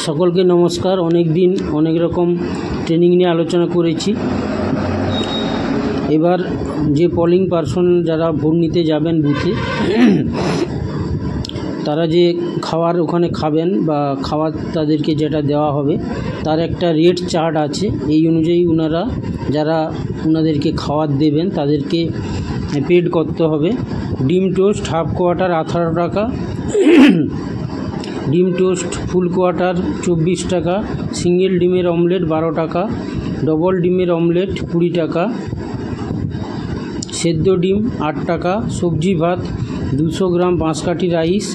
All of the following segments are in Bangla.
সকলকে নমস্কার। অনেক দিন অনেক রকম ট্রেনিং নিয়ে আলোচনা করেছি। এবার যে পোলিং পার্সন যারা ভোট নিতে যাবেন বুথে, তারা যে খাবার ওখানে খাবেন বা খাবার তাদেরকে যেটা দেওয়া হবে তার একটা রেট চার্ট আছে। এই অনুযায়ী যারা ওনাদেরকে খাবার দেবেন তাদেরকে পেড করতে হবে। ডিম টোস্ট হাফ কোয়ার্টার 18 টাকা, ডিম টোস্ট ফুল কোয়ার্টার 24 টাকা, সিঙ্গেল ডিমের অমলেট 12 টাকা, ডবল ডিমের অমলেট 20 টাকা, সেদ্ধ ডিম 8 টাকা, সবজি ভাত 200 গ্রাম বাঁশকাঠি রাইস,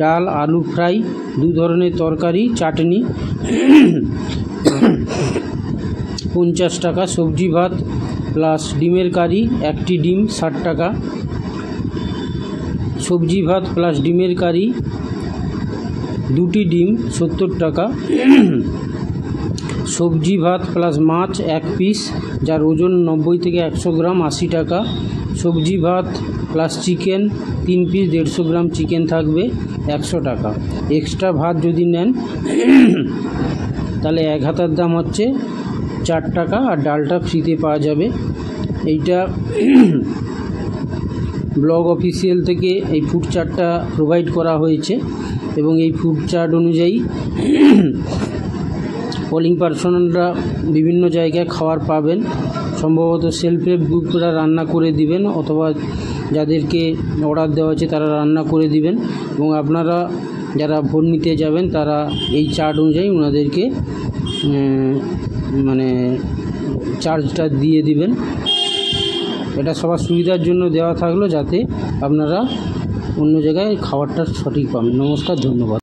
ডাল আলু ফ্রাই 2 ধরনের তরকারি চাটনি 50 টাকা, সবজি ভাত প্লাস ডিমের কারি 1টি ডিম 60 টাকা, সবজি ভাত প্লাস ডিমের কারি 2টি ডিম 70 টাকা, সবজি ভাত প্লাস মাছ 1 পিস যার ওজন 90 থেকে 100 গ্রাম 80 টাকা, সবজি ভাত plus chicken 3 piece 150 gram chicken থাকবে 100 টাকা। এক্সট্রা ভাত যদি নেন তাহলে 1 হাতার দাম হচ্ছে 4 টাকা আর ডালটা ফ্রিতে পাওয়া যাবে। এইটা ব্লক অফিসিয়াল থেকে এই ফুড চার্টটা প্রোভাইড করা হয়েছে এবং এই ফুড চার্ট অনুযায়ী পোলিং পার্সনরা বিভিন্ন জায়গায় খাবার পাবেন। সম্ভবত সেলফ হেল্প গ্রুপরা রান্না করে দিবেন অথবা যাদেরকে অর্ডার দেওয়া আছে তারা রান্না করে দিবেন এবং আপনারা যারা ভোট নিতে যাবেন তারা এই চার্ট অনুযায়ী ওনাদেরকে চার্জটা দিয়ে দিবেন। এটা সবার সুবিধার জন্য দেওয়া থাকলো যাতে আপনারা অন্য জায়গায় খাবারটা সঠিক পাবেন। নমস্কার, ধন্যবাদ।